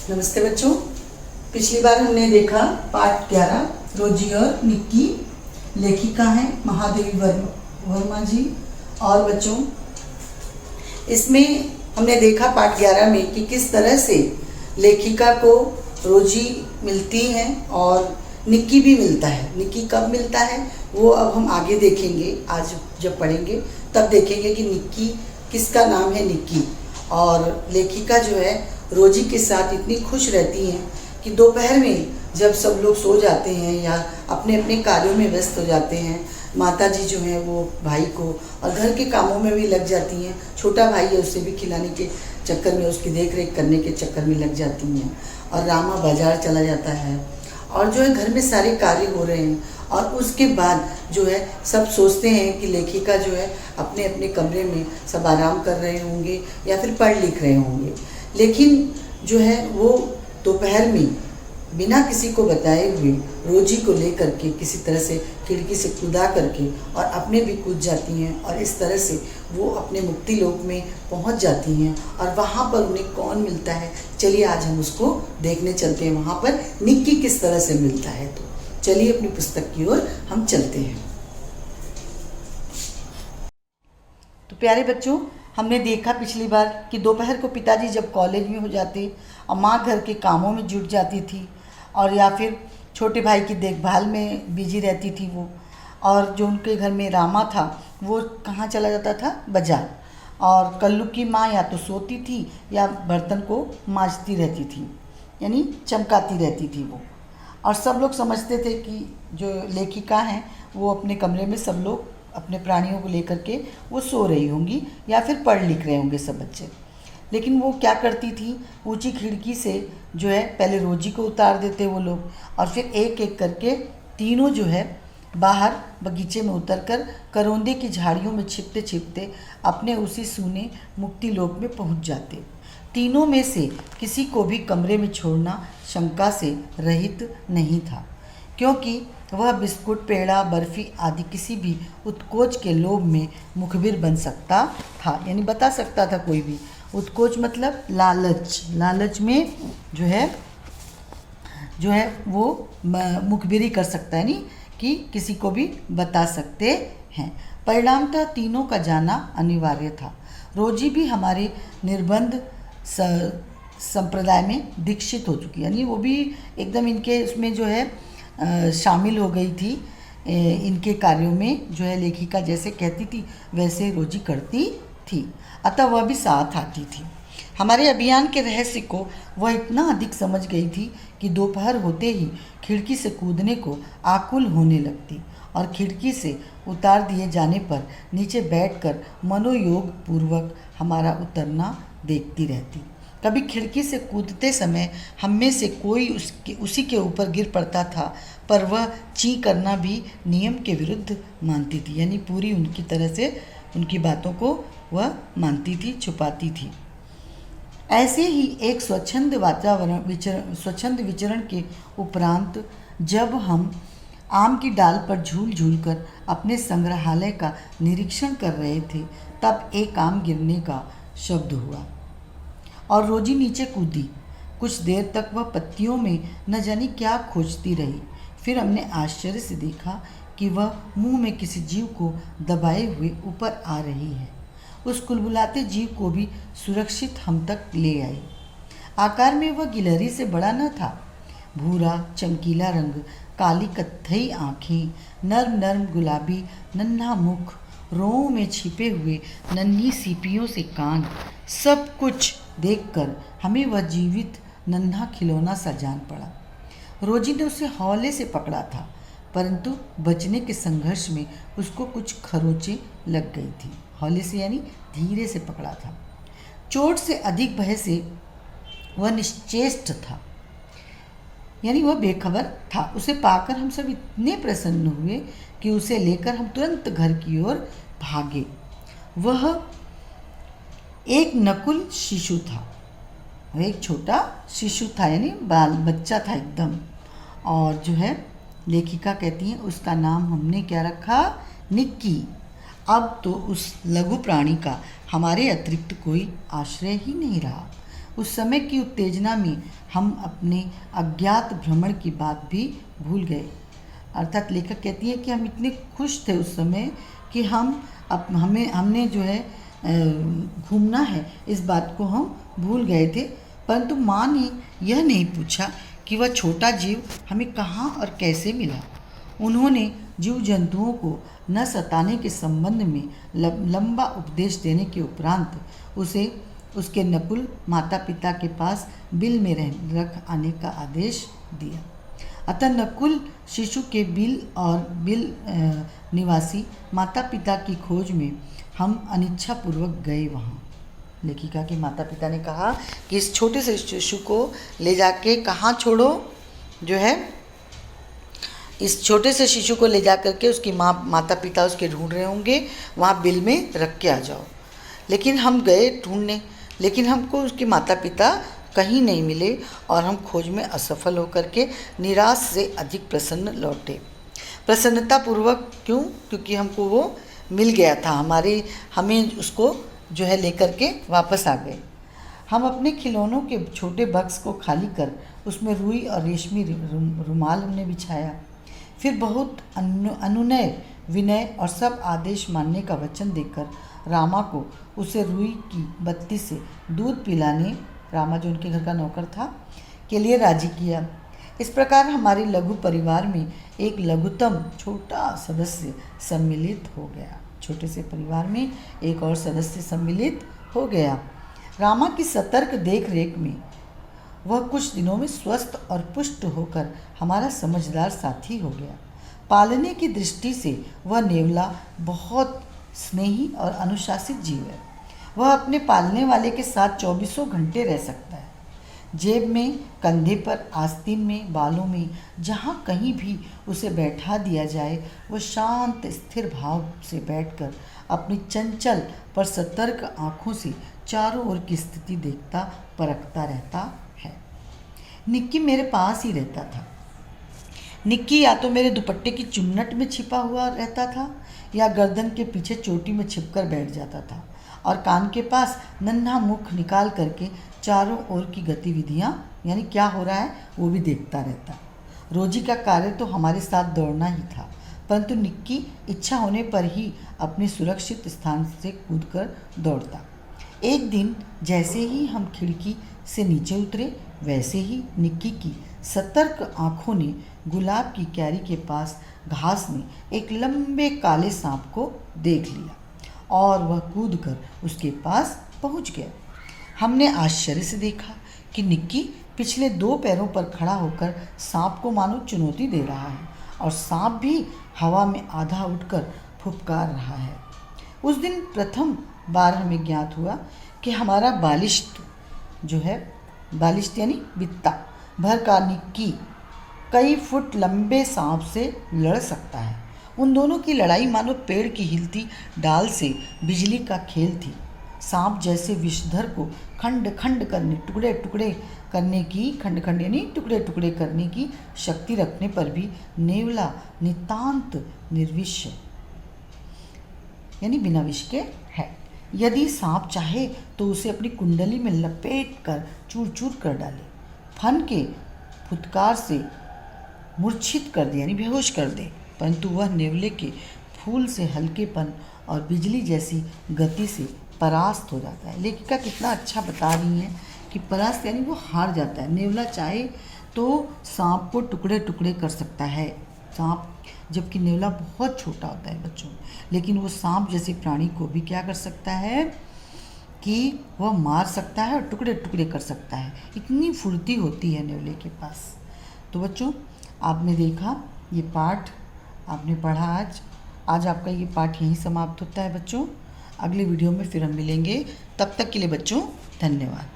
नमस्ते बच्चों। पिछली बार हमने देखा पाठ 11 रोजी और निक्की। लेखिका हैं महादेवी वर्मा जी। और बच्चों इसमें हमने देखा पाठ 11 में कि किस तरह से लेखिका को रोजी मिलती है और निक्की भी मिलता है। निक्की कब मिलता है वो अब हम आगे देखेंगे। आज जब पढ़ेंगे तब देखेंगे कि निक्की किसका नाम है निक्की। और लेखिका जो है रोजी के साथ इतनी खुश रहती हैं कि दोपहर में जब सब लोग सो जाते हैं या अपने अपने कार्यों में व्यस्त हो जाते हैं, माता जी जो हैं वो भाई को और घर के कामों में भी लग जाती हैं। छोटा भाई है उसे भी खिलाने के चक्कर में, उसकी देख रेख करने के चक्कर में लग जाती हैं। और रामा बाजार चला जाता है और जो है घर में सारे कार्य हो रहे हैं। और उसके बाद जो है सब सोचते हैं कि लेखिका जो है अपने अपने कमरे में सब आराम कर रहे होंगे या फिर पढ़ लिख रहे होंगे। लेकिन जो है वो दोपहर में बिना किसी को बताए हुए रोजी को लेकर के किसी तरह से खिड़की से कूदा करके और अपने भी कूद जाती हैं। और इस तरह से वो अपने मुक्ति लोक में पहुंच जाती हैं। और वहाँ पर उन्हें कौन मिलता है, चलिए आज हम उसको देखने चलते हैं। वहाँ पर निक्की किस तरह से मिलता है, तो चलिए अपनी पुस्तक की ओर हम चलते हैं। तो प्यारे बच्चों, हमने देखा पिछली बार कि दोपहर को पिताजी जब कॉलेज में हो जाते और माँ घर के कामों में जुट जाती थी और या फिर छोटे भाई की देखभाल में बिजी रहती थी वो। और जो उनके घर में रामा था वो कहाँ चला जाता था, बाजार। और कल्लू की माँ या तो सोती थी या बर्तन को मांजती रहती थी, यानी चमकाती रहती थी वो। और सब लोग समझते थे कि जो लेखिका हैं वो अपने कमरे में सब लोग अपने प्राणियों को लेकर के वो सो रही होंगी या फिर पढ़ लिख रहे होंगे सब बच्चे। लेकिन वो क्या करती थी, ऊंची खिड़की से जो है पहले रोजी को उतार देते वो लोग और फिर एक एक करके तीनों जो है बाहर बगीचे में उतरकर करोंदे की झाड़ियों में छिपते छिपते अपने उसी सूने मुक्ति लोक में पहुंच जाते। तीनों में से किसी को भी कमरे में छोड़ना शंका से रहित नहीं था, क्योंकि वह बिस्कुट, पेड़ा, बर्फ़ी आदि किसी भी उत्कोच के लोभ में मुखबिर बन सकता था, यानी बता सकता था कोई भी। उत्कोच मतलब लालच, लालच में जो है वो मुखबिरी कर सकता है, यानी कि किसी को भी बता सकते हैं। परिणामतः तीनों का जाना अनिवार्य था। रोजी भी हमारे निर्बंध संप्रदाय में दीक्षित हो चुकी, यानी वो भी एकदम इनके उसमें जो है शामिल हो गई थी। इनके कार्यों में जो है लेखिका जैसे कहती थी वैसे रोजी करती थी, अतः वह भी साथ आती थी। हमारे अभियान के रहस्य को वह इतना अधिक समझ गई थी कि दोपहर होते ही खिड़की से कूदने को आकुल होने लगती और खिड़की से उतार दिए जाने पर नीचे बैठकर मनोयोग पूर्वक हमारा उतरना देखती रहती। कभी खिड़की से कूदते समय हम में से कोई उसी के ऊपर गिर पड़ता था, पर वह ची करना भी नियम के विरुद्ध मानती थी, यानी पूरी उनकी तरह से उनकी बातों को वह मानती थी, छुपाती थी। ऐसे ही एक स्वच्छंद विचरण के उपरांत जब हम आम की डाल पर झूल झूल कर अपने संग्रहालय का निरीक्षण कर रहे थे, तब एक आम गिरने का शब्द हुआ और रोजी नीचे कूदी। कुछ देर तक वह पत्तियों में न जाने क्या खोजती रही। फिर हमने आश्चर्य से देखा कि वह मुंह में किसी जीव को दबाए हुए ऊपर आ रही है। उस कुलबुलाते जीव को भी सुरक्षित हम तक ले आई। आकार में वह गिलहरी से बड़ा न था। भूरा चमकीला रंग, काली कत्थई आँखें, नर्म नर्म गुलाबी नन्हा मुख, रों में छिपे हुए नन्ही सीपियों से कान, सब कुछ देखकर हमें वह जीवित नन्हा खिलौना सा जान पड़ा। रोजी ने उसे हौले से पकड़ा था, परंतु बचने के संघर्ष में उसको कुछ खरोंचें लग गई थी। हौले से यानी धीरे से पकड़ा था। चोट से अधिक भय से वह निश्चेष्ट था, यानी वह बेखबर था। उसे पाकर हम सब इतने प्रसन्न हुए कि उसे लेकर हम तुरंत घर की ओर भागे। वह एक नकुल शिशु था, एक छोटा शिशु था, यानी बाल बच्चा था एकदम। और जो है लेखिका कहती हैं उसका नाम हमने क्या रखा, निक्की। अब तो उस लघु प्राणी का हमारे अतिरिक्त कोई आश्रय ही नहीं रहा। उस समय की उत्तेजना में हम अपने अज्ञात भ्रमण की बात भी भूल गए। अर्थात लेखक कहती है कि हम इतने खुश थे उस समय कि हमने जो है घूमना है इस बात को हम भूल गए थे। परंतु माँ ने यह नहीं पूछा कि वह छोटा जीव हमें कहाँ और कैसे मिला। उन्होंने जीव जंतुओं को न सताने के संबंध में लंबा उपदेश देने के उपरांत उसे उसके नकुल माता पिता के पास बिल में रख आने का आदेश दिया। अतः नकुल शिशु के बिल निवासी माता पिता की खोज में हम अनिच्छापूर्वक गए वहाँ। लेखिका के माता पिता ने कहा कि इस छोटे से शिशु को ले जाके कहाँ छोड़ो, जो है इस छोटे से शिशु को ले जा करके उसकी माता पिता उसके ढूंढ रहे होंगे, वहाँ बिल में रख के आ जाओ। लेकिन हम गए ढूंढने, लेकिन हमको उसके माता पिता कहीं नहीं मिले और हम खोज में असफल होकर के निराश से अधिक प्रसन्न लौटे। प्रसन्नतापूर्वक क्यों? क्योंकि हमको वो मिल गया था, हमें उसको जो है लेकर के वापस आ गए। हम अपने खिलौनों के छोटे बक्स को खाली कर उसमें रुई और रेशमी रुमाल हमने बिछाया। फिर बहुत अनुनय विनय और सब आदेश मानने का वचन देकर रामा को उसे रुई की बत्ती से दूध पिलाने, रामा जो उनके घर का नौकर था, के लिए राजी किया। इस प्रकार हमारे लघु परिवार में एक लघुतम छोटा सदस्य सम्मिलित हो गया। छोटे से परिवार में एक और सदस्य सम्मिलित हो गया। रामा की सतर्क देख रेख में वह कुछ दिनों में स्वस्थ और पुष्ट होकर हमारा समझदार साथी हो गया। पालने की दृष्टि से वह नेवला बहुत स्नेही और अनुशासित जीव है। वह अपने पालने वाले के साथ 24 घंटे रह सकता है। जेब में, कंधे पर, आस्तीन में, बालों में, जहाँ कहीं भी उसे बैठा दिया जाए वह शांत स्थिर भाव से बैठकर अपनी चंचल पर सतर्क आँखों से चारों ओर की स्थिति देखता परखता रहता है। निक्की मेरे पास ही रहता था। निक्की या तो मेरे दुपट्टे की चुन्नट में छिपा हुआ रहता था या गर्दन के पीछे चोटी में छिपकर बैठ जाता था और कान के पास नन्हा मुख निकाल करके चारों ओर की गतिविधियाँ यानी क्या हो रहा है वो भी देखता रहता। रोजी का कार्य तो हमारे साथ दौड़ना ही था, परंतु निक्की इच्छा होने पर ही अपने सुरक्षित स्थान से कूदकर दौड़ता। एक दिन जैसे ही हम खिड़की से नीचे उतरे वैसे ही निक्की की सतर्क आँखों ने गुलाब की क्यारी के पास घास में एक लंबे काले सांप को देख लिया और वह कूदकर उसके पास पहुंच गया। हमने आश्चर्य से देखा कि निक्की पिछले 2 पैरों पर खड़ा होकर सांप को मानो चुनौती दे रहा है और सांप भी हवा में आधा उठकर फुफकार रहा है। उस दिन प्रथम बार हमें ज्ञात हुआ कि हमारा बालिश्त जो है, बालिश्त यानी बित्ता भर का निक्की कई फुट लंबे सांप से लड़ सकता है। उन दोनों की लड़ाई मानो पेड़ की हिलती डाल से बिजली का खेल थी। सांप जैसे विषधर को खंड खंड करने टुकड़े टुकड़े करने की टुकड़े टुकड़े करने की शक्ति रखने पर भी नेवला नितांत निर्विष यानी बिना विष के है। यदि सांप चाहे तो उसे अपनी कुंडली में लपेट कर चूर चूर कर डाले, फन के फुटकार से मूर्छित कर दे यानी बेहोश कर दे, परंतु वह नेवले के फूल से हल्केपन और बिजली जैसी गति से परास्त हो जाता है। लेखिका कितना अच्छा बता रही हैं कि परास्त यानी वो हार जाता है। नेवला चाहे तो सांप को टुकड़े टुकड़े कर सकता है, सांप, जबकि नेवला बहुत छोटा होता है बच्चों, लेकिन वो सांप जैसे प्राणी को भी क्या कर सकता है कि वह मार सकता है और टुकड़े टुकड़े कर सकता है। इतनी फुर्ती होती है नेवले के पास। तो बच्चों आपने देखा, ये पाठ आपने पढ़ा आज आपका ये पाठ यहीं समाप्त होता है बच्चों। अगले वीडियो में फिर हम मिलेंगे, तब तक के लिए बच्चों धन्यवाद।